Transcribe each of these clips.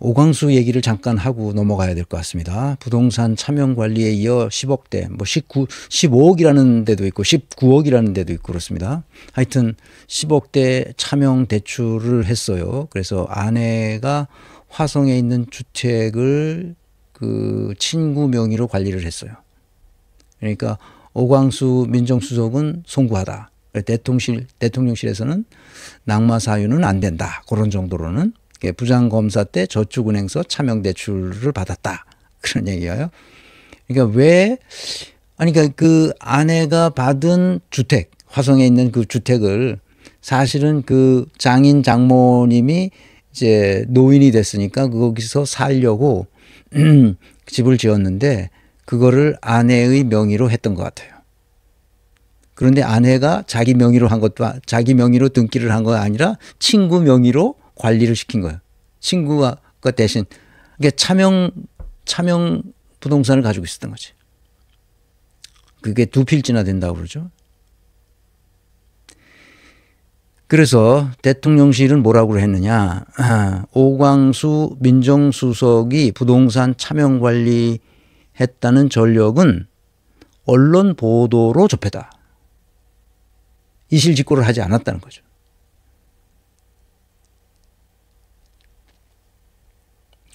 오광수 얘기를 잠깐 하고 넘어가야 될 것 같습니다. 부동산 차명 관리에 이어 10억대, 뭐 15억이라는 데도 있고 19억이라는 데도 있고 그렇습니다. 하여튼 10억대 차명 대출을 했어요. 그래서 아내가 화성에 있는 주택을 그 친구 명의로 관리를 했어요. 그러니까 오광수 민정수석은 송구하다. 대통령실에서는 낙마 사유는 안 된다. 그런 정도로는 부장검사 때 저축은행서 차명대출을 받았다. 그런 얘기예요. 그러니까 그러니까 그 아내가 받은 주택, 화성에 있는 그 주택을 사실은 그 장인 장모님이 이제 노인이 됐으니까 거기서 살려고 집을 지었는데 그거를 아내의 명의로 했던 것 같아요. 그런데 아내가 자기 명의로 한 것도 자기 명의로 등기를 한 거 아니라 친구 명의로 관리를 시킨 거예요. 친구가 대신 그러니까 차명 부동산을 가지고 있었던 거지. 그게 두 필지나 된다고 그러죠. 그래서 대통령실은 뭐라고 했느냐. 오광수 민정수석이 부동산 차명 관리했다는 전력은 언론 보도로 접했다. 이실직고를 하지 않았다는 거죠.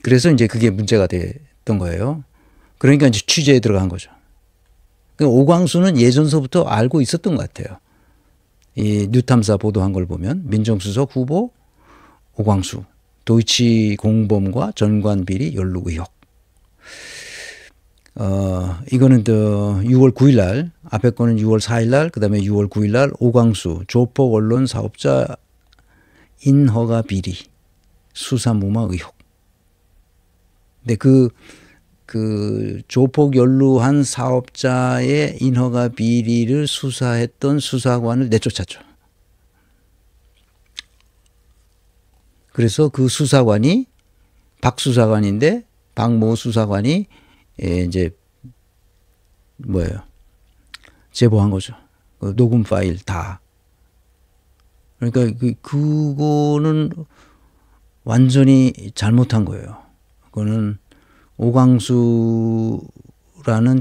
그래서 이제 그게 문제가 됐던 거예요. 그러니까 이제 취재에 들어간 거죠. 오광수는 예전서부터 알고 있었던 것 같아요. 이 뉴탐사 보도한 걸 보면 민정수석 후보 오광수, 도이치 공범과 전관 비리 연루 의혹. 이거는 6월 9일 날, 앞에 거는 6월 4일 날, 그 다음에 6월 9일 날 오광수 조폭 언론 사업자 인허가 비리 수사 무마 의혹. 근데 그 조폭 연루한 사업자의 인허가 비리를 수사했던 수사관을 내쫓았죠. 그래서 그 수사관이 박 수사관인데 박모 수사관이 이제 뭐예요? 제보한 거죠. 그 녹음 파일 다. 그러니까 그거는 완전히 잘못한 거예요. 그거는 오광수라는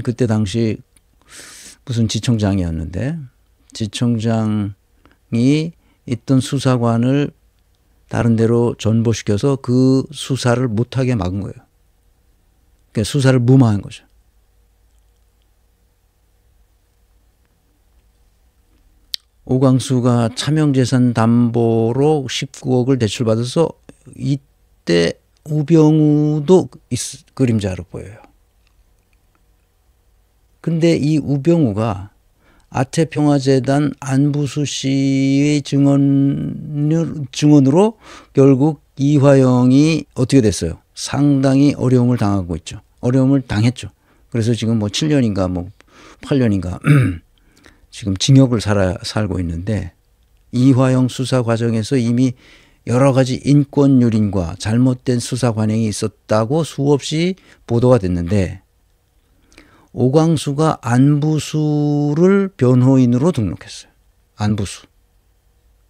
그때 당시 무슨 지청장이었는데 지청장이 있던 수사관을 다른 데로 전보시켜서 그 수사를 못하게 막은 거예요. 그러니까 수사를 무마한 거죠. 오광수가 차명재산 담보로 19억을 대출받아서 이때 우병우도 그림자로 보여요. 근데 이 우병우가 아태평화재단 안부수 씨의 증언으로 결국 이화영이 어떻게 됐어요? 상당히 어려움을 당하고 있죠. 어려움을 당했죠. 그래서 지금 뭐 7년인가 뭐 8년인가 지금 징역을 살고 있는데 이화영 수사 과정에서 이미 여러 가지 인권 유린과 잘못된 수사 관행이 있었다고 수없이 보도가 됐는데 오광수가 안부수를 변호인으로 등록했어요.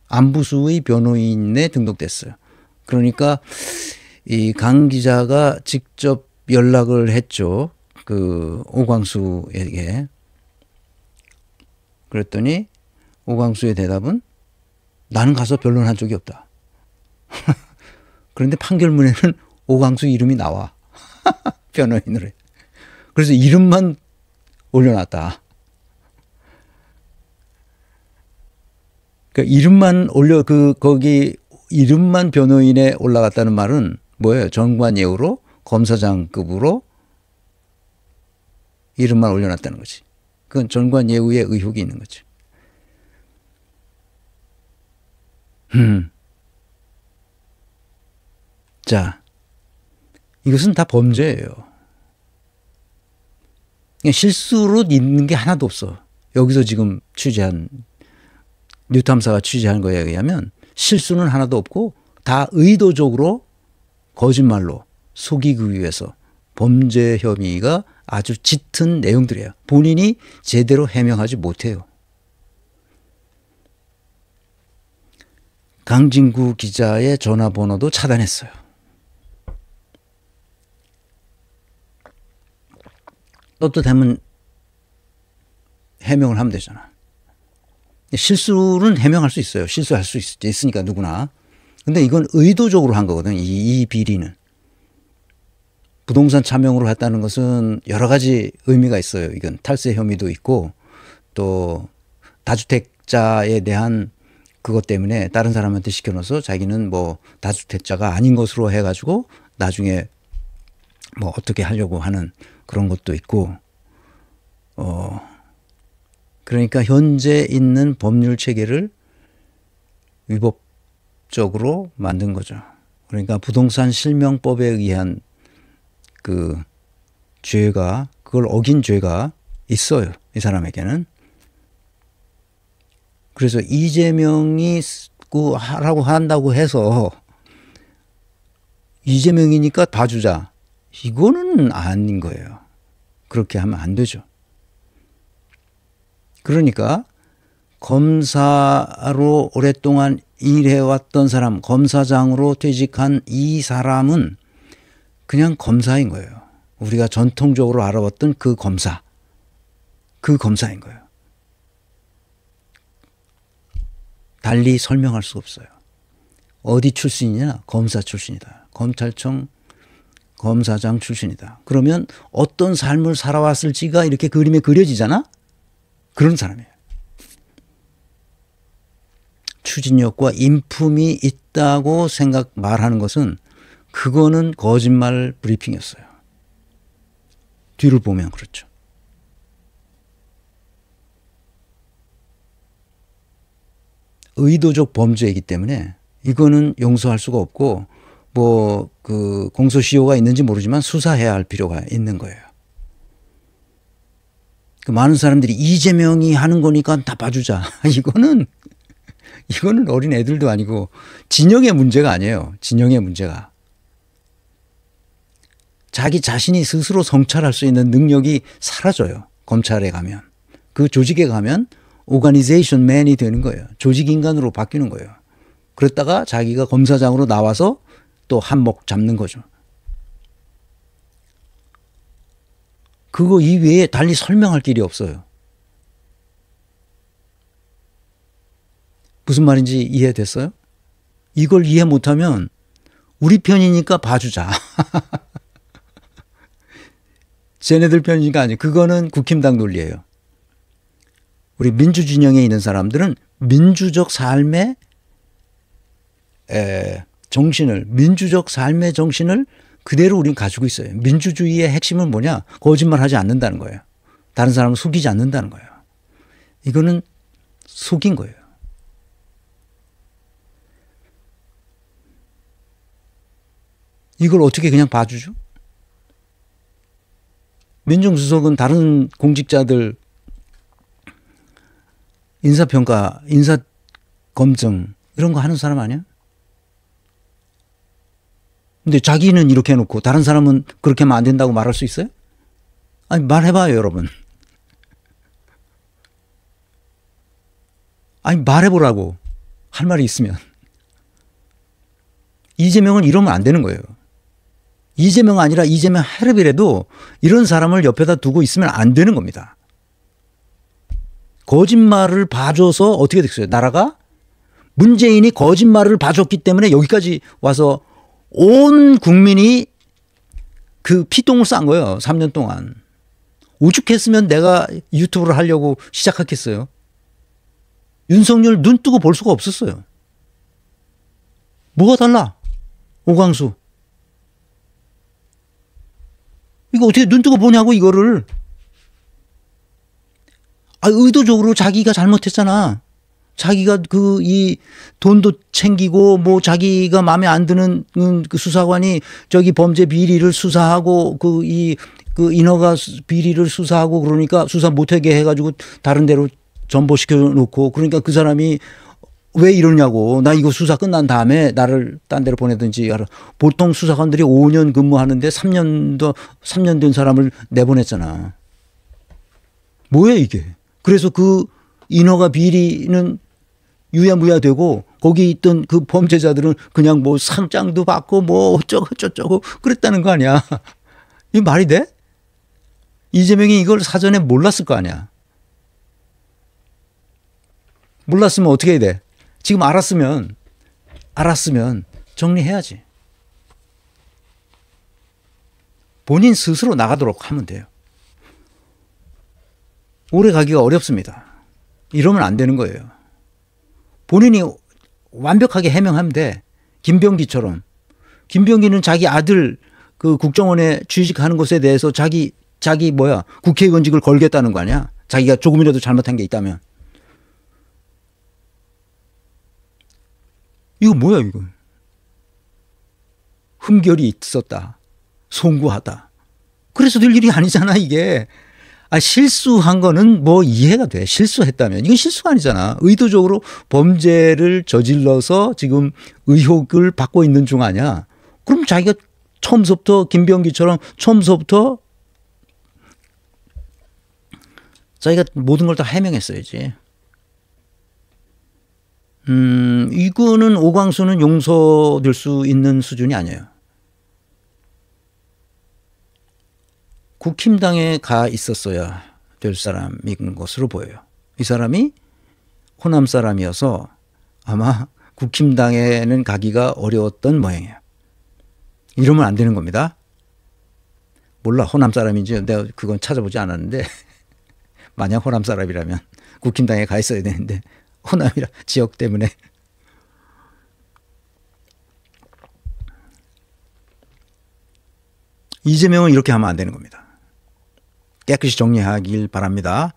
안부수의 변호인에 등록됐어요. 그러니까 이 강 기자가 직접 연락을 했죠. 그 오광수에게. 그랬더니 오광수의 대답은 나는 가서 변론한 적이 없다. 그런데 판결문에는 오광수 이름이 나와. 변호인으로. 그래서 이름만 올려놨다. 그러니까 이름만 거기 이름만 변호인에 올라갔다는 말은 뭐예요? 전관 예우로 검사장급으로 이름만 올려놨다는 거지. 그건 전관 예우의 의혹이 있는 거지. 자, 이것은 다 범죄예요. 실수로 있는 게 하나도 없어. 여기서 지금 뉴탐사가 취재한 거에 의하면 실수는 하나도 없고 다 의도적으로 거짓말로 속이기 위해서 범죄 혐의가 아주 짙은 내용들이에요. 본인이 제대로 해명하지 못해요. 강진구 기자의 전화번호도 차단했어요. 떳떳하면 해명을 하면 되잖아. 실수는 해명할 수 있어요. 실수할 수 있으니까 누구나. 근데 이건 의도적으로 한 거거든. 이 비리는. 부동산 차명으로 했다는 것은 여러 가지 의미가 있어요. 이건 탈세 혐의도 있고 또 다주택자에 대한 그것 때문에 다른 사람한테 시켜넣어서 자기는 뭐 다주택자가 아닌 것으로 해가지고 나중에 뭐 어떻게 하려고 하는 그런 것도 있고 그러니까 현재 있는 법률 체계를 위법적으로 만든 거죠. 그러니까 부동산 실명법에 의한 그 죄가 그걸 어긴 죄가 있어요. 이 사람에게는. 그래서 이재명이 하라고 한다고 해서 이재명이니까 봐주자. 이거는 아닌 거예요. 그렇게 하면 안 되죠. 그러니까 검사로 오랫동안 일해왔던 사람, 검사장으로 퇴직한 이 사람은 그냥 검사인 거예요. 우리가 전통적으로 알아왔던 그 검사인 거예요. 달리 설명할 수 없어요. 어디 출신이냐? 검사 출신이다. 검찰청 검사장 출신이다. 그러면 어떤 삶을 살아왔을지가 이렇게 그림에 그려지잖아? 그런 사람이에요. 추진력과 인품이 있다고 말하는 것은 그거는 거짓말 브리핑이었어요. 뒤를 보면 그렇죠. 의도적 범죄이기 때문에 이거는 용서할 수가 없고 뭐 그 공소시효가 있는지 모르지만 수사해야 할 필요가 있는 거예요. 그 많은 사람들이 이재명이 하는 거니까 다 봐주자. 이거는 어린 애들도 아니고 진영의 문제가 아니에요. 진영의 문제가. 자기 자신이 스스로 성찰할 수 있는 능력이 사라져요. 검찰에 가면. 그 조직에 가면 오가니제이션 맨이 되는 거예요. 조직 인간으로 바뀌는 거예요. 그랬다가 자기가 검사장으로 나와서 또 한몫 잡는 거죠. 그거 이외에 달리 설명할 길이 없어요. 무슨 말인지 이해됐어요? 이걸 이해 못하면 우리 편이니까 봐주자. 쟤네들 편이니까 아니에요. 그거는 국힘당 논리예요. 우리 민주진영에 있는 사람들은 민주적 삶의 정신을 그대로 우린 가지고 있어요. 민주주의의 핵심은 뭐냐? 거짓말하지 않는다는 거예요. 다른 사람을 속이지 않는다는 거예요. 이거는 속인 거예요. 이걸 어떻게 그냥 봐주죠? 민정수석은 다른 공직자들 인사평가, 인사검증 이런 거 하는 사람 아니야? 근데 자기는 이렇게 해놓고 다른 사람은 그렇게 하면 안 된다고 말할 수 있어요? 아니 말해봐요 여러분. 아니 말해보라고. 할 말이 있으면. 이재명은 이러면 안 되는 거예요. 이재명 아니라 이재명 하렵이라도 이런 사람을 옆에다 두고 있으면 안 되는 겁니다. 거짓말을 봐줘서 어떻게 됐어요? 나라가 문재인이 거짓말을 봐줬기 때문에 여기까지 와서 온 국민이 그 피똥을 싼 거예요. 3년 동안. 오죽했으면 내가 유튜브를 하려고 시작했겠어요. 윤석열 눈 뜨고 볼 수가 없었어요. 뭐가 달라? 오광수. 이거 어떻게 눈 뜨고 보냐고 이거를. 의도적으로 자기가 잘못했잖아. 자기가 이 돈도 챙기고 뭐 자기가 마음에 안 드는 그 수사관이 저기 범죄 비리를 수사하고 그 인허가 비리를 수사하고 그러니까 수사 못하게 해가지고 다른 데로 전보시켜 놓고 그러니까 그 사람이 왜 이러냐고. 나 이거 수사 끝난 다음에 나를 딴 데로 보내든지. 보통 수사관들이 5년 근무하는데 3년 된 사람을 내보냈잖아. 뭐야 이게. 그래서 그 인허가 비리는 유야무야 되고 거기 있던 그 범죄자들은 그냥 뭐 상장도 받고 뭐 어쩌고 저쩌고 그랬다는 거 아니야. 이 말이 돼? 이재명이 이걸 사전에 몰랐을 거 아니야. 몰랐으면 어떻게 해야 돼? 지금 알았으면 정리해야지. 본인 스스로 나가도록 하면 돼요. 오래 가기가 어렵습니다. 이러면 안 되는 거예요. 본인이 완벽하게 해명하면 돼. 김병기처럼. 김병기는 자기 아들 그 국정원에 취직하는 것에 대해서 자기 국회의원직을 걸겠다는 거 아니야? 자기가 조금이라도 잘못한 게 있다면. 이거 뭐야 이거. 흠결이 있었다. 송구하다. 그래서 될 일이 아니잖아 이게. 실수한 거는 뭐 이해가 돼. 실수했다면. 이건 실수가 아니잖아. 의도적으로 범죄를 저질러서 지금 의혹을 받고 있는 중 아니야. 그럼 자기가 처음부터 김병기처럼 처음부터 자기가 모든 걸 다 해명했어야지. 이거는 오광수는 용서될 수 있는 수준이 아니에요. 국힘당에 가 있었어야 될 사람인 것으로 보여요. 이 사람이 호남 사람이어서 아마 국힘당에는 가기가 어려웠던 모양이에요. 이러면 안 되는 겁니다. 몰라 호남 사람인지 내가 그건 찾아보지 않았는데 만약 호남 사람이라면 국힘당에 가 있어야 되는데 호남이라 지역 때문에. 이재명은 이렇게 하면 안 되는 겁니다. 깨끗이 정리하길 바랍니다.